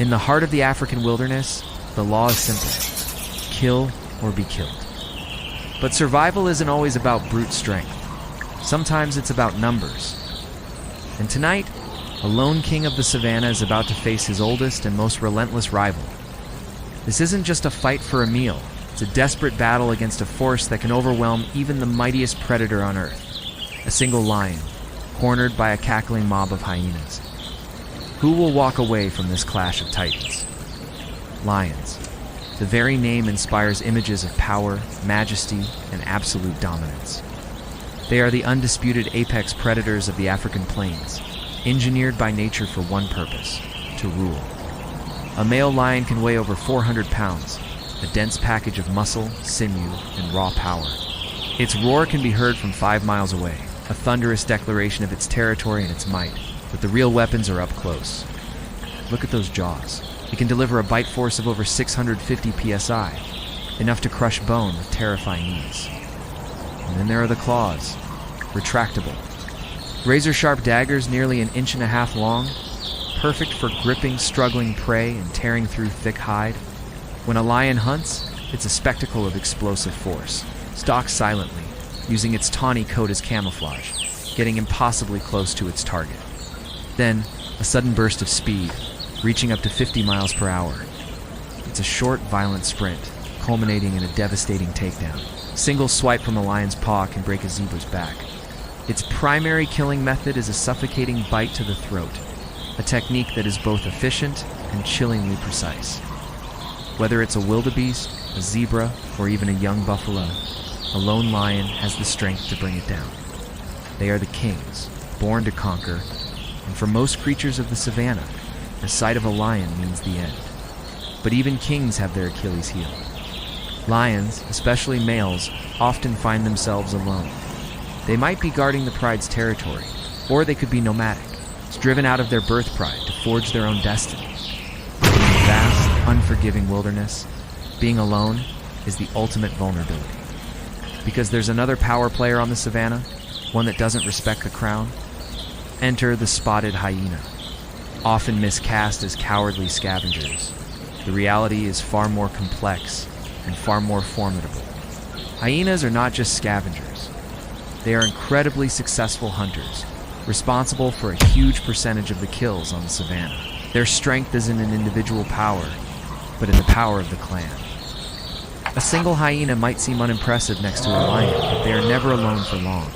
In the heart of the African wilderness, the law is simple: kill or be killed. But survival isn't always about brute strength. Sometimes it's about numbers. And tonight, a lone king of the savannah is about to face his oldest and most relentless rival. This isn't just a fight for a meal. It's a desperate battle against a force that can overwhelm even the mightiest predator on Earth. A single lion, cornered by a cackling mob of hyenas. Who will walk away from this clash of titans? Lions. The very name inspires images of power, majesty, and absolute dominance. They are the undisputed apex predators of the African plains, engineered by nature for one purpose: to rule. A male lion can weigh over 400 pounds, a dense package of muscle, sinew, and raw power. Its roar can be heard from 5 miles away, a thunderous declaration of its territory and its might, but the real weapons are up close. Look at those jaws. It can deliver a bite force of over 650 psi, enough to crush bone with terrifying ease. And then there are the claws, retractable. Razor-sharp daggers nearly 1.5 inches long, perfect for gripping struggling prey and tearing through thick hide. When a lion hunts, it's a spectacle of explosive force. Stalks silently, using its tawny coat as camouflage, getting impossibly close to its target. Then, a sudden burst of speed, reaching up to 50 miles per hour. It's a short, violent sprint, culminating in a devastating takedown. A single swipe from a lion's paw can break a zebra's back. Its primary killing method is a suffocating bite to the throat, a technique that is both efficient and chillingly precise. Whether it's a wildebeest, a zebra, or even a young buffalo, a lone lion has the strength to bring it down. They are the kings, born to conquer, and for most creatures of the savannah, the sight of a lion means the end. But even kings have their Achilles heel. Lions, especially males, often find themselves alone. They might be guarding the pride's territory, or they could be nomadic, driven out of their birth pride to forge their own destiny. In the vast, unforgiving wilderness, being alone is the ultimate vulnerability. Because there's another power player on the savannah, one that doesn't respect the crown. Enter the spotted hyena. Often miscast as cowardly scavengers, the reality is far more complex and far more formidable. Hyenas are not just scavengers. They are incredibly successful hunters, responsible for a huge percentage of the kills on the savannah. Their strength isn't in individual power, but in the power of the clan. A single hyena might seem unimpressive next to a lion, but they are never alone for long.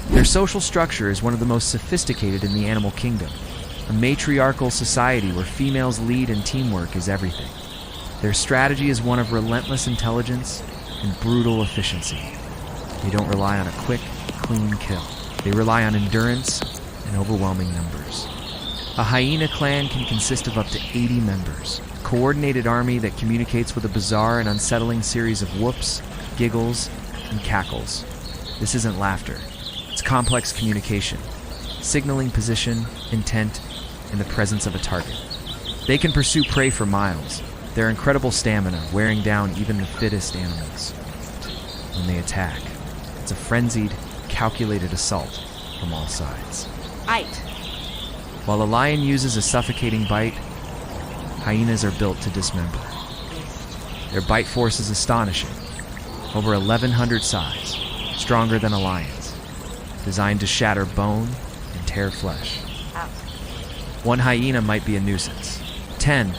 Their social structure is one of the most sophisticated in the animal kingdom, a matriarchal society where females lead and teamwork is everything. Their strategy is one of relentless intelligence and brutal efficiency. They don't rely on a quick, clean kill. They rely on endurance and overwhelming numbers. A Hyena clan can consist of up to 80 members, a coordinated army that communicates with a bizarre and unsettling series of whoops, giggles, and cackles. This isn't laughter. It's complex communication, signaling position, intent, and the presence of a target. They can pursue prey for miles, their incredible stamina wearing down even the fittest animals. When they attack, it's a frenzied, calculated assault from all sides. Bite. While a lion uses a suffocating bite, hyenas are built to dismember. Their bite force is astonishing, over 1,100 size, stronger than a lion's, designed to shatter bone and tear flesh. Ow. One hyena might be a nuisance. 10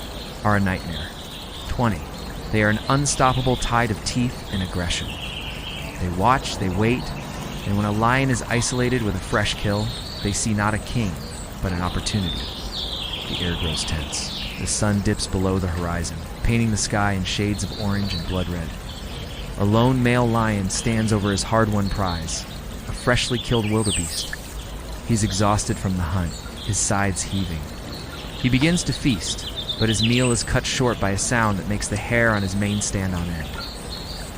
are a nightmare. 20, they are an unstoppable tide of teeth and aggression. They watch, they wait, and when a lion is isolated with a fresh kill, they see not a king, but an opportunity. The air grows tense. The sun dips below the horizon, painting the sky in shades of orange and blood red. A lone male lion stands over his hard-won prize, a freshly killed wildebeest. He's exhausted from the hunt, his sides heaving. He begins to feast, but his meal is cut short by a sound that makes the hair on his mane stand on end.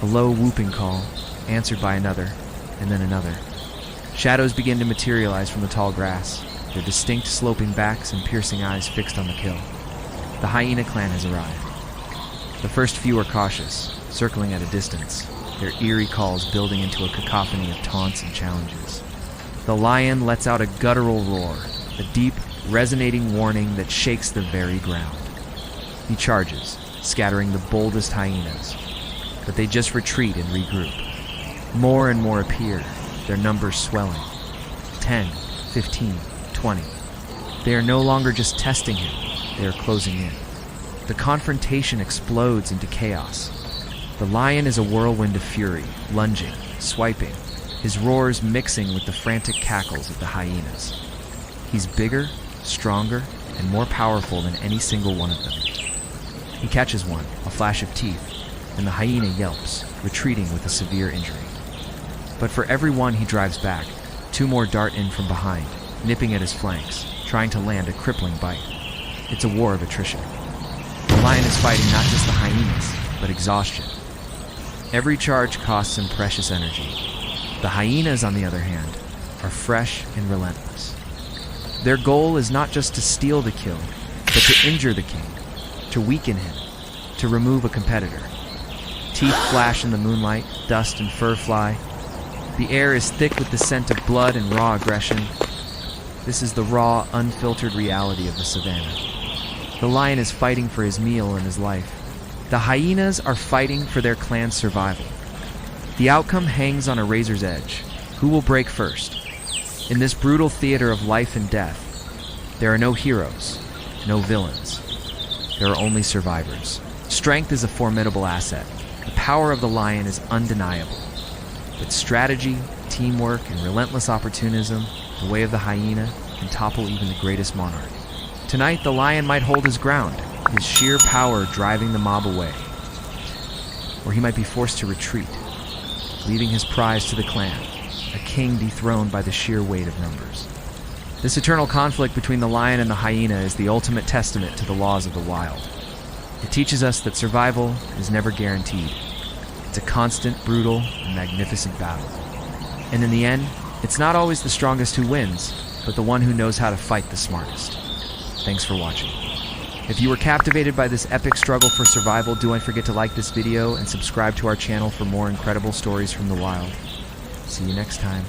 A low whooping call, answered by another, and then another. Shadows begin to materialize from the tall grass, their distinct sloping backs and piercing eyes fixed on the kill. The Hyena Clan has arrived. The first few are cautious, circling at a distance, their eerie calls building into a cacophony of taunts and challenges. The lion lets out a guttural roar, a deep, resonating warning that shakes the very ground. He charges, scattering the boldest hyenas, but they just retreat and regroup. More and more appear, their numbers swelling. 10, 15, 20. They are no longer just testing him, they are closing in. The confrontation explodes into chaos. The lion is a whirlwind of fury, lunging, swiping, his roars mixing with the frantic cackles of the hyenas. He's bigger, stronger, and more powerful than any single one of them. He catches one, a flash of teeth, and the hyena yelps, retreating with a severe injury. But for every one he drives back, two more dart in from behind, nipping at his flanks, trying to land a crippling bite. It's a war of attrition. The lion is fighting not just the hyenas, but exhaustion. Every charge costs him precious energy. The hyenas, on the other hand, are fresh and relentless. Their goal is not just to steal the kill, but to injure the king, to weaken him, to remove a competitor. Teeth flash in the moonlight, dust and fur fly. The air is thick with the scent of blood and raw aggression. This is the raw, unfiltered reality of the savannah. The lion is fighting for his meal and his life. The hyenas are fighting for their clan's survival. The outcome hangs on a razor's edge. Who will break first? In this brutal theater of life and death, there are no heroes, no villains. There are only survivors. Strength is a formidable asset. The power of the lion is undeniable. But strategy, teamwork, and relentless opportunism, the way of the hyena, can topple even the greatest monarch. Tonight, the lion might hold his ground, his sheer power driving the mob away. Or he might be forced to retreat, leaving his prize to the clan, a king dethroned by the sheer weight of numbers. This eternal conflict between the lion and the hyena is the ultimate testament to the laws of the wild. It teaches us that survival is never guaranteed. It's a constant, brutal, and magnificent battle. And in the end, it's not always the strongest who wins, but the one who knows how to fight the smartest. Thanks for watching. If you were captivated by this epic struggle for survival, don't forget to like this video and subscribe to our channel for more incredible stories from the wild. See you next time.